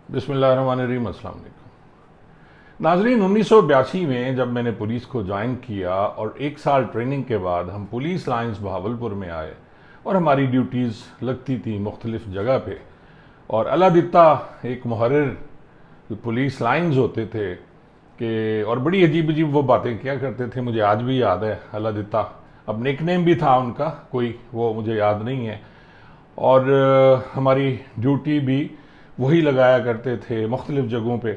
बिस्मिल्लाहिर्रहमानिर्रहीम। अस्सलाम वालेकुम नाजरीन। 1982 में जब मैंने पुलिस को ज्वाइन किया और 1 साल ट्रेनिंग के बाद हम पुलिस लाइंस बहावलपुर में आए और हमारी ड्यूटीज़ लगती थी मुख्तलिफ जगह पे। और अलादित्ता एक मुहर्रिर पुलिस लाइंस होते थे कि और बड़ी अजीब अजीब वो बातें किया करते थे। मुझे आज भी याद है अलादित्ता। अब निकनेम भी था उनका कोई, वो मुझे याद नहीं है। और हमारी ड्यूटी भी वही लगाया करते थे मुख्तलिफ जगहों पे।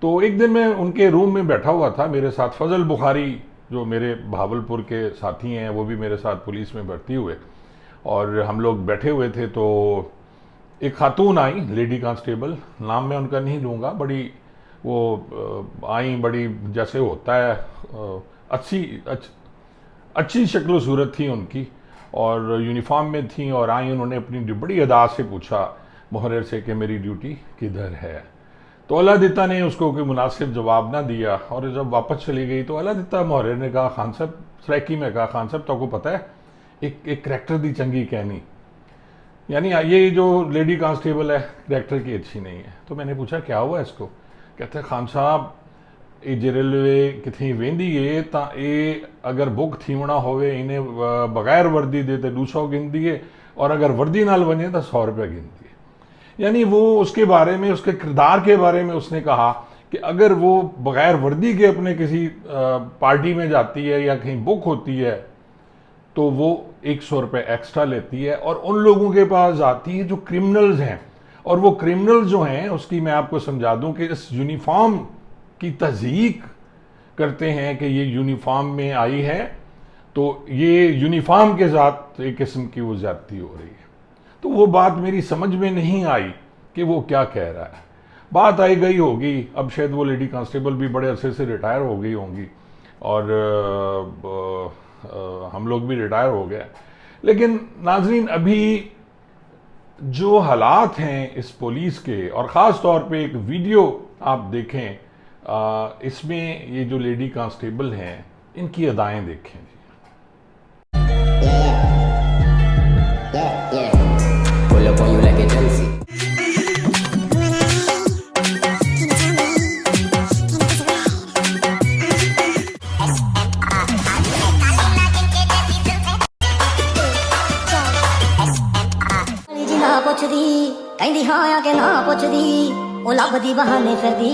तो एक दिन मैं उनके रूम में बैठा हुआ था, मेरे साथ फजल बुखारी जो मेरे भावलपुर के साथी हैं वो भी मेरे साथ पुलिस में भर्ती हुए, और हम लोग बैठे हुए थे। तो एक खातून आई, लेडी कांस्टेबल, नाम मैं उनका नहीं लूँगा, बड़ी वो आई, बड़ी जैसे होता है अच्छी शक्ल सूरत थी उनकी, और यूनिफॉर्म में थी। और आई, उन्होंने अपनी बड़ी अदा से पूछा मुहर्रिर से कि मेरी ड्यूटी किधर है। तो अलादित्ता ने उसको कोई मुनासिब जवाब ना दिया, और जब वापस चली गई तो अलादित्ता मुहर्रिर ने कहा, खान साहब, सराइकी में कहा, खान साहब तो आपको पता है एक करैक्टर दी चंगी कहनी, यानी ये जो लेडी कांस्टेबल है करैक्टर की अच्छी नहीं है। तो मैंने पूछा क्या हुआ इसको। कहते हैं, खान साहब ये रेलवे कितनी वेंदी है तो ये अगर बुक थीवना होवे इन्हें बगैर वर्दी दे तो 200 गिन दिए, और अगर वर्दी नाल बने तो 100 रुपया गिन दिए। यानी वो उसके बारे में, उसके किरदार के बारे में उसने कहा कि अगर वो बगैर वर्दी के अपने किसी पार्टी में जाती है या कहीं बुक होती है तो वो 100 रुपये एक्स्ट्रा लेती है, और उन लोगों के पास जाती है जो क्रिमिनल्स हैं। और वो क्रिमिनल जो हैं उसकी मैं आपको समझा दूं कि इस यूनिफॉर्म की तज़यीक करते हैं कि ये यूनिफॉर्म में आई है तो ये यूनिफॉर्म के साथ एक किस्म की वो ज्यादती हो रही है। तो वो बात मेरी समझ में नहीं आई कि वो क्या कह रहा है। बात आई गई होगी, अब शायद वो लेडी कांस्टेबल भी बड़े अरसे से रिटायर हो गई होंगी, और हम लोग भी रिटायर हो गए। लेकिन नाजरीन, अभी जो हालात हैं इस पुलिस के, और ख़ास तौर पे एक वीडियो आप देखें, इसमें ये जो लेडी कांस्टेबल हैं इनकी अदाएं देखें। Pull up on you like a Chelsea. ना पुछदी कहंदी हाँ आ के ना पुछदी ओ लभदी बहाने फिरदी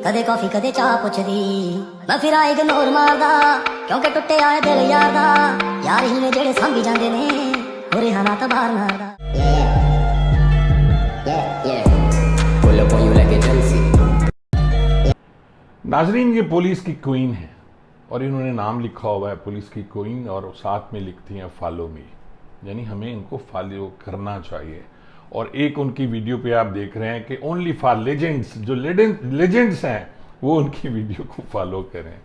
कदे कॉफी कदे चाह पुछदी मैं फिर आ इग्नोर मारदा क्योंकि टुटे आए दिल यार दा यार ही ने जेड़े सांभी जांदे ने होरे हालात बाहर मारदा। Pull up on you like a Chelsea. नाजरीन, ये पुलिस की क्वीन है और इन्होंने नाम लिखा हुआ है पुलिस की क्वीन, और साथ में लिखती हैं फॉलो मी, यानी हमें इनको फॉलो करना चाहिए। और एक उनकी वीडियो पे आप देख रहे हैं कि ओनली फॉर लेजेंड्स, जो लेजेंड्स हैं वो उनकी वीडियो को फॉलो करें।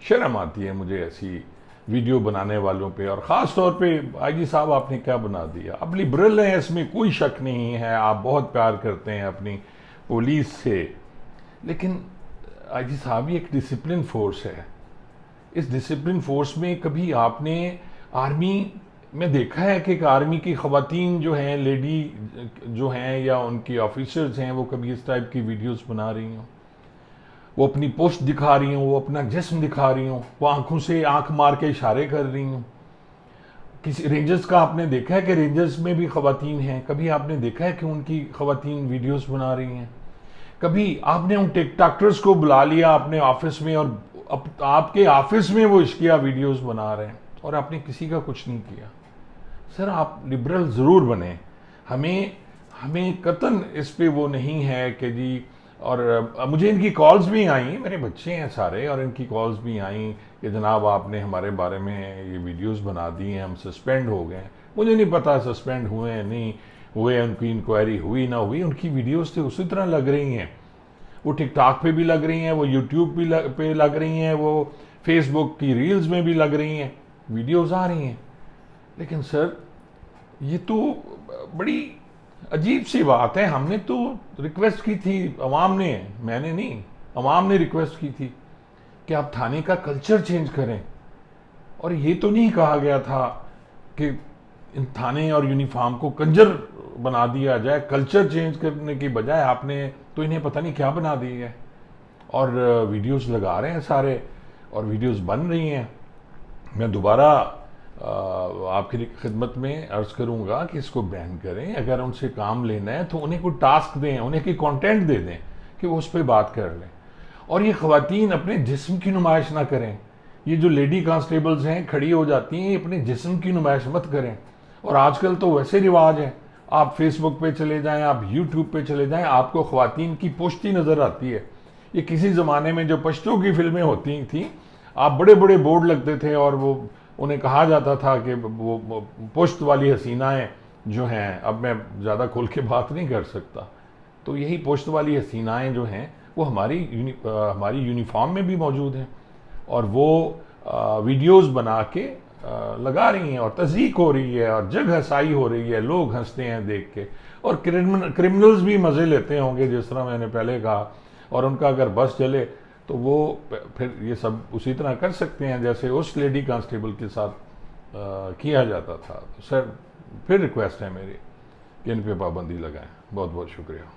शर्म आती है मुझे ऐसी वीडियो बनाने वालों पे, और ख़ास तौर पे आईजी साहब आपने क्या बना दिया। आप लिबरल हैं, इसमें कोई शक नहीं है, आप बहुत प्यार करते हैं अपनी पुलिस से, लेकिन आईजी साहब ये एक डिसिप्लिन फोर्स है। इस डिसिप्लिन फोर्स में कभी आपने आर्मी में देखा है कि आर्मी की ख़वातीन जो हैं, लेडी जो हैं या उनकी ऑफिसर्स हैं, वो कभी इस टाइप की वीडियोस बना रही हों, वो अपनी पोस्ट दिखा रही हों, वो अपना जिस्म दिखा रही हों, वो आंखों से आंख मार के इशारे कर रही हों। किसी रेंजर्स का आपने देखा है कि रेंजर्स में भी ख़वातीन हैं? कभी आपने देखा है कि उनकी ख़वातीन वीडियोस बना रही हैं? कभी आपने उन टिकटॉकर्स को बुला लिया अपने ऑफिस में, और आपके ऑफिस में वो इश्किया वीडियोस बना रहे हैं और आपने किसी का कुछ नहीं किया? सर, आप लिबरल ज़रूर बने, हमें कतन इस पे वो नहीं है कि जी। और मुझे इनकी कॉल्स भी आई, मेरे बच्चे हैं सारे, और इनकी कॉल्स भी आई कि जनाब आपने हमारे बारे में ये वीडियोस बना दी हैं, हम सस्पेंड हो गए। मुझे नहीं पता सस्पेंड हुए हैं नहीं हुए, उनकी इंक्वायरी हुई ना हुई, उनकी वीडियोस तो उसी तरह लग रही हैं। वो टिकटॉक पे भी लग रही हैं, वो यूट्यूब पे लग रही हैं, वो फेसबुक की रील्स में भी लग रही हैं, वीडियोस आ रही हैं। लेकिन सर, ये तो बड़ी अजीब सी बात है। हमने तो रिक्वेस्ट की थी, अवाम ने, मैंने नहीं, अवाम ने रिक्वेस्ट की थी कि आप थाने का कल्चर चेंज करें। और ये तो नहीं कहा गया था कि इन थाने और यूनिफॉर्म को कंजर बना दिया जाए, कल्चर चेंज करने की बजाय आपने तो इन्हें पता नहीं क्या बना दी है। और वीडियोस लगा रहे हैं सारे, और वीडियोस बन रही हैं। मैं दोबारा आपकी खिदमत में अर्ज करूंगा कि इसको बैन करें। अगर उनसे काम लेना है तो उन्हें कोई टास्क दें, उन्हें कोई कंटेंट दे दें कि वो उस पर बात कर लें। और ये ख़वातीन अपने जिस्म की नुमाइश ना करें। ये जो लेडी कांस्टेबल्स हैं खड़ी हो जाती हैं, ये अपने जिस्म की नुमाइश मत करें। और आजकल तो वैसे रिवाज है, आप फेसबुक पे चले जाएं, आप यूट्यूब पे चले जाएं, आपको ख़वातीन की पुश्ती नज़र आती है। ये किसी ज़माने में जो पश्तों की फिल्में होती थी, आप बड़े बड़े बोर्ड लगते थे और वो उन्हें कहा जाता था कि वो पुश्त वाली हसीनाएँ जो हैं, अब मैं ज़्यादा खोल के बात नहीं कर सकता, तो यही पुश्त वाली हसीनाएँ जो हैं वो हमारी यूनिफॉर्म में भी मौजूद हैं। और वो वीडियोस बना के लगा रही हैं और तज़ीक हो रही है और जग हसाई हो रही है, लोग हंसते हैं देख के। और क्रिमिनल्स भी मज़े लेते होंगे, जिस तरह मैंने पहले कहा। और उनका अगर बस चले तो वो फिर ये सब उसी तरह कर सकते हैं जैसे उस लेडी कांस्टेबल के साथ किया जाता था। तो सर फिर रिक्वेस्ट है मेरी कि इन पे पाबंदी लगाएं। बहुत बहुत शुक्रिया।